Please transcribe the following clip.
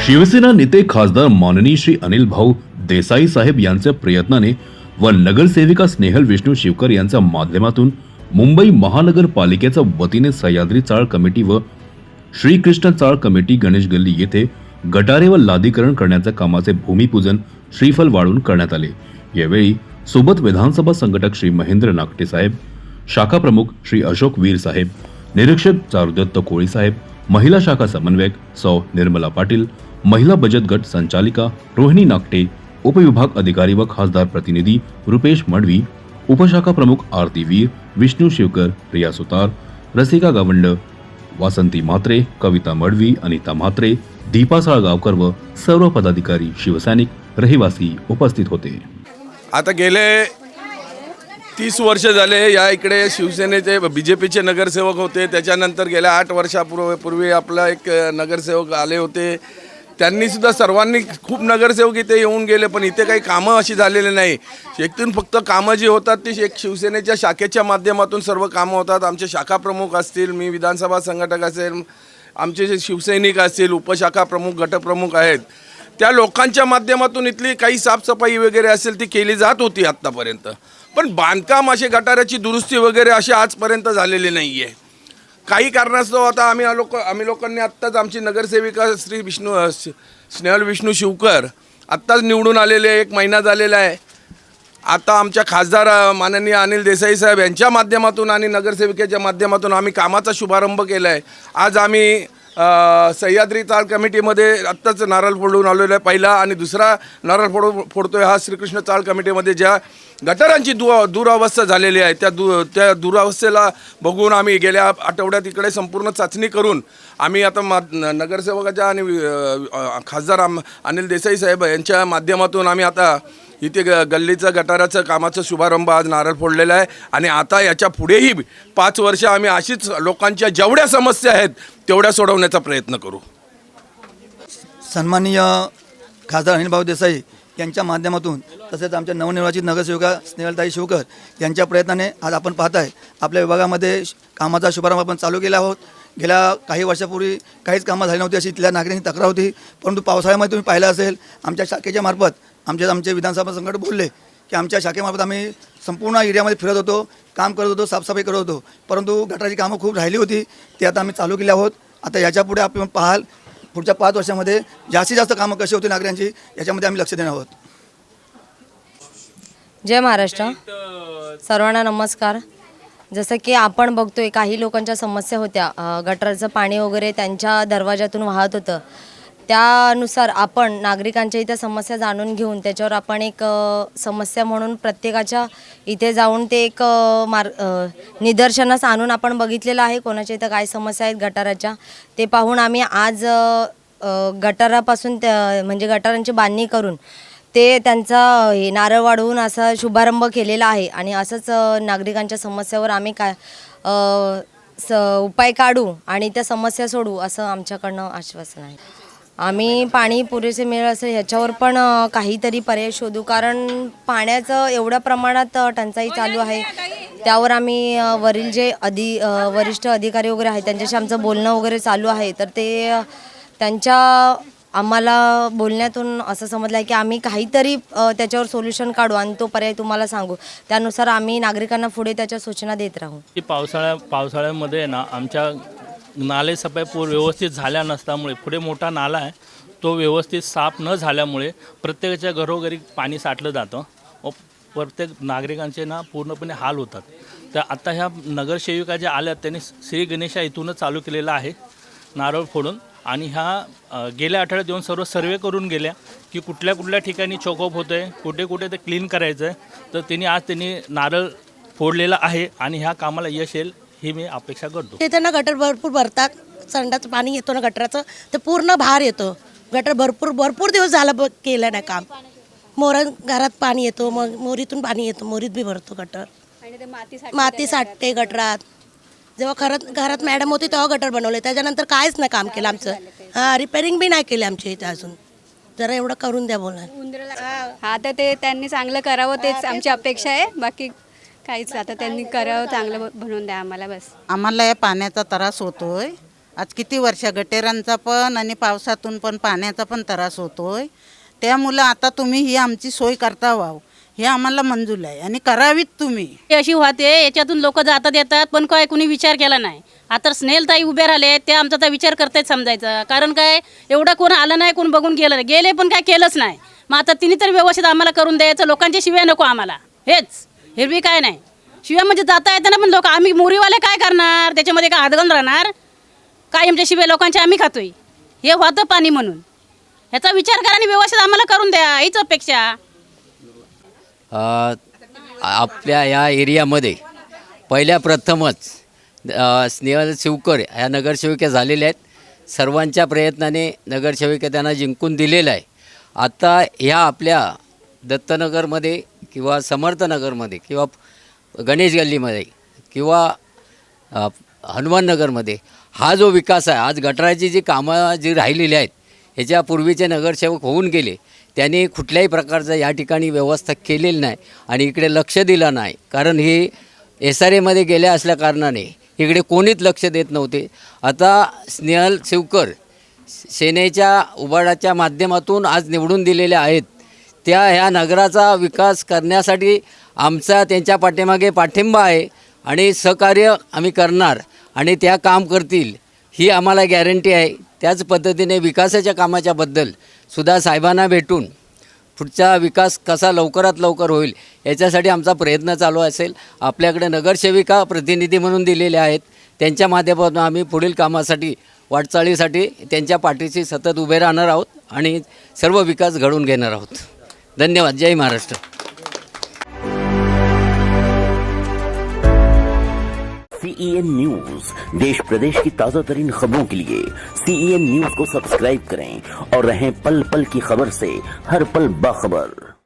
शिवसेना नेते खासदार माननीय श्री अनिल भाऊ देसाई साहेब यांच्या प्रयत्नाने व नगरसेविका स्नेहल विष्णू शिवकर यांच्या माध्यमातून मुंबई महानगरपालिकेच्या वतीने सह्याद्री चाळ कमिटी व श्रीकृष्ण चाळ कमिटी गणेश गल्ली येथे गटारे व लादीकरण करण्याच्या कामाचे भूमिपूजन श्रीफल वाढून करण्यात आले। यावेळी सोबत विधानसभा संघटक श्री महेंद्र नागटे साहेब, शाखा प्रमुख श्री अशोक वीर साहेब, निरीक्षक चारुदत्त कोळी साहेब, महिला शाखा समन्वयक सौ निर्मला पाटील, महिला बचत गट संचालिका रोहिणी नागटे, उपविभाग अधिकारी व खासदार प्रतिनिधी रुपेश मडवी, उपशाखा प्रमुख आरती वीर, विष्णू शिवकर, रिया सुतार, रसिका गावंड, वासंती म्हात्रे, कविता मडवी, अनिता म्हात्रे, दीपा साळगावकर व सर्व पदाधिकारी, शिवसैनिक, रहिवासी उपस्थित होते। आता गेले 30 वर्ष झाले या इकडे शिवसेनेचे बीजेपीचे नगरसेवक होते। त्याच्यानंतर गेल्या 8 वर्षापूर्वी आपला एक नगरसेवक आले होते। त्यांनी सुद्धा सर्वांनी खूप नगरसेवक इथे येऊन गेले, पण इथे काही कामं अशी झालेली नाही। एकूण फक्त कामं जी होतात ती एक शिवसेनेच्या शाखेच्या माध्यमातून सर्व कामं होतात। आमचे शाखा प्रमुख असतील, मी विधानसभा संघटक असेल, आमचे जे शिवसैनिक असतील, उपशाखा प्रमुख, गटप्रमुख आहेत, त्या लोकांच्या माध्यमातून इथली काही साफसफाई वगैरे असेल ती केली जात होती आत्तापर्यंत। पण बांधकाम असे गटाराची दुरुस्ती वगैरे अशी आजपर्यंत झालेली नाही आहे। काही कारणास्तव आता आम्ही लोकांनी आत्ताच आमची नगरसेविका श्री स्नेहल विष्णू शिवकर आत्ताच निवडून आलेले 1 महिना झालेला आहे। आता आमच्या खासदार माननीय अनिल देसाई साहेब यांच्या माध्यमातून आणि नगरसेविकेच्या माध्यमातून आम्ही कामाचा शुभारंभ केला आहे। आज आम्ही सह्याद्री चाळ कमिटीमध्ये आत्ताच नारळ फोडून आलेलो आहे पहिला, आणि दुसरा नारळ फोडतोय हा श्रीकृष्ण चाळ कमिटीमध्ये ज्या गटारांची दुरावस्था झालेली आहे त्या दुरावस्थेला बघून आम्ही गेल्या आठवड्यात इकडे संपूर्ण चाचणी करून आम्ही आता नगरसेवकाच्या आणि खासदार अनिल देसाई साहेब यांच्या माध्यमातून आम्ही आता इथे गल्लीचं गटाराचं कामाचा शुभारंभ आज नारळ फोडलेला आहे। आणि आता याच्या पुढेही 5 वर्ष आम्ही अशीच लोकांच्या जेवढ्या समस्या आहेत तेवढ्या सोडवण्याचा प्रयत्न करू। सन्माननीय खासदार अनिल भाऊ देसाई यांच्या माध्यमातून तसेच आमच्या नवनिर्वाचित नगरसेविका स्नेहलताई शिवकर यांच्या प्रयत्नाने आज आपण पाहत आहे आपल्या विभागामध्ये कामाचा शुभारंभ आपण चालू केला आहोत। गेल्या काही वर्षापूर्वी काहीच कामं झाली नव्हती अशी इथल्या नागरिकांची तक्रार होती, परंतु पावसाळ्यामध्ये तुम्ही पाहिलं असेल आमच्या शाखेच्या मार्फत आमचे विधानसभा संघटक बोलले की आमच्या शाखेमार्फत आम्ही संपूर्ण एरियामध्ये फिरत होतो, काम करत होतो, साफसफाई करत होतो, परंतु गटाराची कामं खूप राहिली होती, ते आता आम्ही चालू केली आहोत। आता याच्यापुढे आपण पाहाल पुढच्या 5 वर्षामध्ये जास्तीत जास्त कामं कशी होती नागरिकांची याच्यामध्ये आम्ही लक्ष देणार आहोत। जय महाराष्ट्र, सर्वांना नमस्कार। जसं की आपण बघतोय काही लोकांच्या समस्या होत्या, गटाराचं पाणी वगैरे त्यांच्या दरवाजातून वाहत होतं, त्यानुसार आपण नागरिकांच्या इथं समस्या जाणून घेऊन त्याच्यावर आपण एक समस्या म्हणून प्रत्येकाच्या इथे जाऊन ते एक निदर्शनास आणून आपण बघितलेलं आहे कोणाच्या इथं काय समस्या आहेत गटाराच्या, ते पाहून आम्ही आज गटारापासून म्हणजे गटारांची बांधणी करून ते त्यांचा हे नारळ वाढवून असा शुभारंभ केलेला आहे। आणि असंच नागरिकांच्या समस्यावर आम्ही उपाय काढू आणि त्या समस्या सोडू असं आमच्याकडनं आश्वासन आहे। आम्ही पाणी पुरेसे मिळेल असेल ह्याच्यावर पण काहीतरी पर्याय शोधू, कारण पाण्याचं एवढ्या प्रमाणात टंचाई चालू आहे। त्यावर आम्ही वरील जे वरिष्ठ अधिकारी वगैरे आहेत त्यांच्याशी आमचं बोलणं वगैरे चालू आहे, तर ते त्यांच्या आम्हाला बोलण्यातून असं समजलं आहे की आम्ही काहीतरी त्याच्यावर सोल्युशन काढू आणि तो पर्याय तुम्हाला सांगू, त्यानुसार आम्ही नागरिकांना पुढे त्याच्या सूचना देत राहू। पावसाळ्यामध्ये ना आमच्या नाले सफाई व्यवस्थित झाल्या नसल्यामुळे पुढे मोठा नाला आहे तो व्यवस्थित साफ न झाल्यामुळे प्रत्येकाच्या घरोघरी पाणी साठलं जातं व प्रत्येक नागरिकांचे ना पूर्णपणे हाल होतात। तर आता ह्या नगरसेविका ज्या आल्या त्यांनी श्री गणेशा इथूनच चालू केलेला आहे नारळ फोडून, आणि ह्या गेल्या आठवड्यात येऊन सर्व सर्वे करून गेल्या की कुठल्या ठिकाणी चोकअप होतं आहे, कुठे ते क्लीन करायचं आहे, तर त्यांनी नारळ फोडलेला आहे आणि ह्या कामाला यश येईल ही मी अपेक्षा करतो। ते त्यांना गटर भरपूर भरतात, संडाचं पाणी येतो ना गटराचं ते पूर्ण बाहेर येतं, गटर भरपूर दिवस झालं केलं नाही काम। घरात पाणी येतो, मग मोरीतून पाणी येतं, मोरीत बी भरतो गटर, माती साठते गटरात। जेव्हा घरात मॅडम होती तेव्हा गटर बनवले, त्याच्यानंतर काहीच नाही काम केलं आमचं। रिपेअरिंग बी नाही केली आमच्या इथे अजून, जरा एवढं करून द्या बोला। हा, तर ते त्यांनी चांगलं करावं तेच आमची अपेक्षा आहे, बाकी काहीच आता त्यांनी करावं, चांगलं बनवून द्या आम्हाला बस। आम्हाला या पाण्याचा त्रास होतोय आज किती वर्ष गटेरांचा पण आणि पावसातून पण पाण्याचा पण त्रास होतोय. त्यामुळं आता तुम्ही ही आमची सोय करता व्हाव हे आम्हाला मंजूर आहे आणि करावीत तुम्ही. अशी होते याच्यातून लोक जातात येतात पण काय कुणी विचार केला नाही. आता स्नेहलताई उभे राहिले ते आमचा तर विचार करतायत समजायचं. कारण काय एवढं कोण आलं नाही, कोण बघून गेलं नाही, गेले पण काय केलंच नाही. मग आता तिने तर व्यवस्थित आम्हाला करून द्यायचं. लोकांच्या शिव्या नको आम्हाला, हेच हिरवी काय नाही. शिव्या म्हणजे जाता येताना पण लोक आम्ही मोरीवाले काय करणार, त्याच्यामध्ये काय हातगण राहणार काय. आमच्या शिव्या लोकांच्या आम्ही खातोय, हे होतं पाणी म्हणून. ह्याचा विचार करा आणि व्यवस्थित आम्हाला करून द्या हीच अपेक्षा. आपल्या या एरियामध्ये पहिल्या प्रथमच स्नेहल शिवकर ह्या नगरसेविका झालेल्या आहेत. सर्वांच्या प्रयत्नाने नगरसेविका त्यांना जिंकून दिलेलं आहे. आता ह्या आपल्या दत्तनगरमध्ये किंवा समर्थनगरमध्ये किंवा गणेश गल्लीमध्ये किंवा हनुमाननगरमध्ये हा जो विकास आहे, आज गटाराची जी कामं जी राहिलेली आहेत ह्याच्या पूर्वीचे नगरसेवक होऊन गेले, त्यांनी कुठल्याही प्रकारचं या ठिकाणी व्यवस्था केलेली नाही आणि इकडे लक्ष दिलं नाही. कारण हे SRAमध्ये गेल्या असल्या कारणाने इकडे कोणीच लक्ष देत नव्हते. आता स्नेहल शिवकर सेनेच्या उबाडाच्या माध्यमातून आज निवडून दिलेल्या आहेत. त्या ह्या नगराचा विकास करण्यासाठी आमचा त्यांच्या पाठीमागे पाठिंबा आहे आणि सहकार्य आम्ही करणार आणि त्या काम करतील ही आम्हाला गॅरंटी आहे. त्याच पद्धतीने विकासाच्या कामाच्याबद्दल सुद्धा साहेबांना भेटून पुढचा विकास कसा लवकरात लवकर होईल याच्यासाठी आमचा प्रयत्न चालू असेल. आपल्याकडे नगरसेविका प्रतिनिधी म्हणून दिलेले आहेत, त्यांच्या माध्यमातून आम्ही पुढील कामासाठी वाटचालीसाठी त्यांच्या पाठीशी सतत उभे राहणार आहोत आणि सर्व विकास घडवून घेणार आहोत. धन्यवाद. जय महाराष्ट्र. CEN न्यूज देश प्रदेश की ताजा तरीन खबरों के लिए CEN न्यूज को सब्सक्राइब करें और रहें पल पल की खबर से हर पल बाखबर.